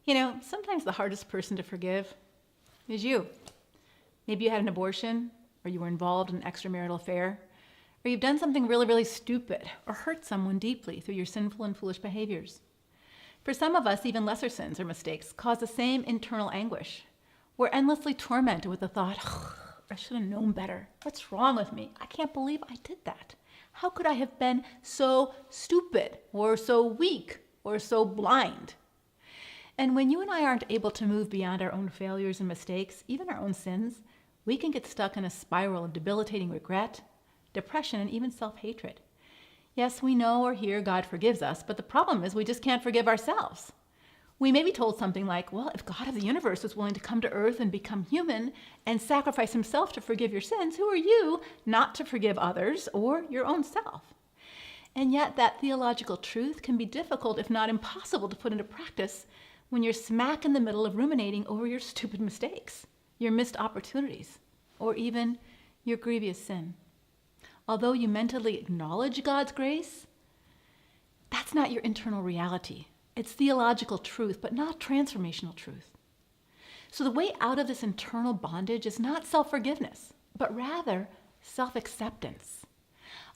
Sometimes the hardest person to forgive is you. Maybe you had an abortion, or you were involved in an extramarital affair, or you've done something really, really stupid or hurt someone deeply through your sinful and foolish behaviors. For some of us, even lesser sins or mistakes cause the same internal anguish. We're endlessly tormented with the thought, I should have known better. What's wrong with me? I can't believe I did that. How could I have been so stupid or so weak or so blind? And when you and I aren't able to move beyond our own failures and mistakes, even our own sins, we can get stuck in a spiral of debilitating regret, depression, and even self-hatred. Yes, we know or hear God forgives us, but the problem is we just can't forgive ourselves. We may be told something like, well, if God of the universe was willing to come to earth and become human and sacrifice himself to forgive your sins, who are you not to forgive others or your own self? And yet that theological truth can be difficult, if not impossible, to put into practice when you're smack in the middle of ruminating over your stupid mistakes, your missed opportunities, or even your grievous sin. Although you mentally acknowledge God's grace, that's not your internal reality. It's theological truth, but not transformational truth. So the way out of this internal bondage is not self-forgiveness, but rather self-acceptance.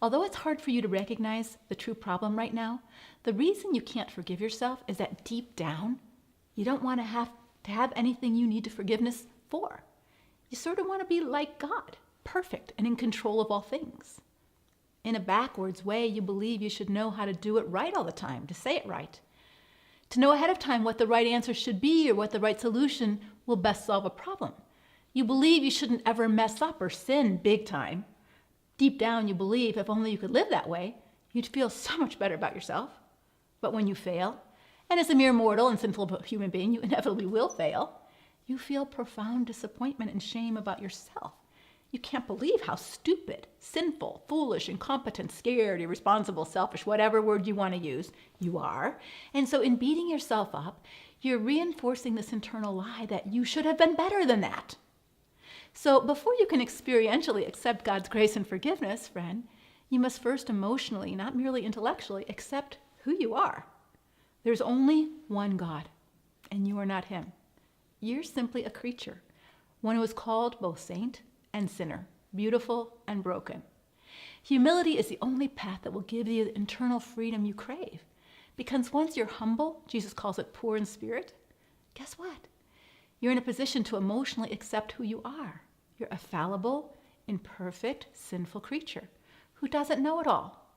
Although it's hard for you to recognize the true problem right now, the reason you can't forgive yourself is that deep down, you don't want to have anything you need to forgiveness for. You sort of want to be like God, perfect and in control of all things. In a backwards way, you believe you should know how to do it right all the time, to say it right, to know ahead of time what the right answer should be or what the right solution will best solve a problem. You believe you shouldn't ever mess up or sin big time. Deep down, you believe if only you could live that way, you'd feel so much better about yourself. But when you fail, and as a mere mortal and sinful human being, you inevitably will fail, you feel profound disappointment and shame about yourself. You can't believe how stupid, sinful, foolish, incompetent, scared, irresponsible, selfish, whatever word you want to use, you are. And so in beating yourself up, you're reinforcing this internal lie that you should have been better than that. So before you can experientially accept God's grace and forgiveness, friend, you must first emotionally, not merely intellectually, accept who you are. There's only one God, and you are not him. You're simply a creature, one who is called both saint and sinner, beautiful and broken. Humility is the only path that will give you the internal freedom you crave. Because once you're humble, Jesus calls it poor in spirit, guess what? You're in a position to emotionally accept who you are. You're a fallible, imperfect, sinful creature who doesn't know it all.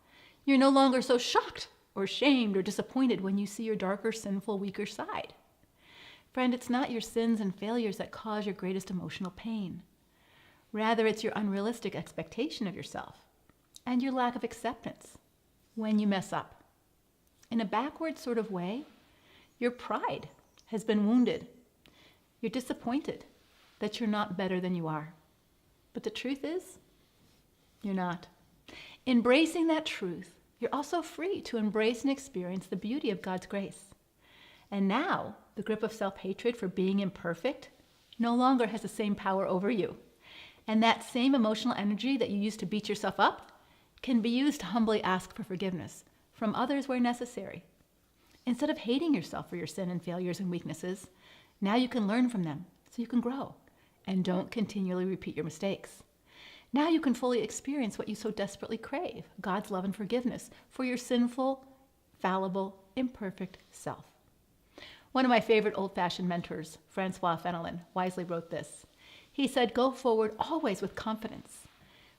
You're no longer so shocked or shamed or disappointed when you see your darker, sinful, weaker side. Friend, it's not your sins and failures that cause your greatest emotional pain. Rather, it's your unrealistic expectation of yourself and your lack of acceptance when you mess up. In a backward sort of way, your pride has been wounded. You're disappointed that you're not better than you are. But the truth is, you're not. Embracing that truth, you're also free to embrace and experience the beauty of God's grace. And now, the grip of self-hatred for being imperfect no longer has the same power over you. And that same emotional energy that you used to beat yourself up can be used to humbly ask for forgiveness from others where necessary. Instead of hating yourself for your sin and failures and weaknesses, now you can learn from them so you can grow and don't continually repeat your mistakes. Now you can fully experience what you so desperately crave, God's love and forgiveness for your sinful, fallible, imperfect self. One of my favorite old-fashioned mentors, Francois Fenelon, wisely wrote this. He said, "Go forward always with confidence,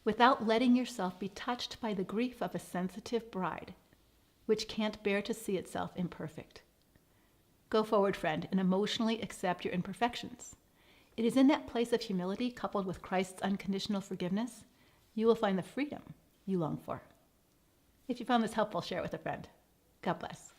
without letting yourself be touched by the grief of a sensitive bride, which can't bear to see itself imperfect." Go forward, friend, and emotionally accept your imperfections. It is in that place of humility, coupled with Christ's unconditional forgiveness, you will find the freedom you long for. If you found this helpful, share it with a friend. God bless.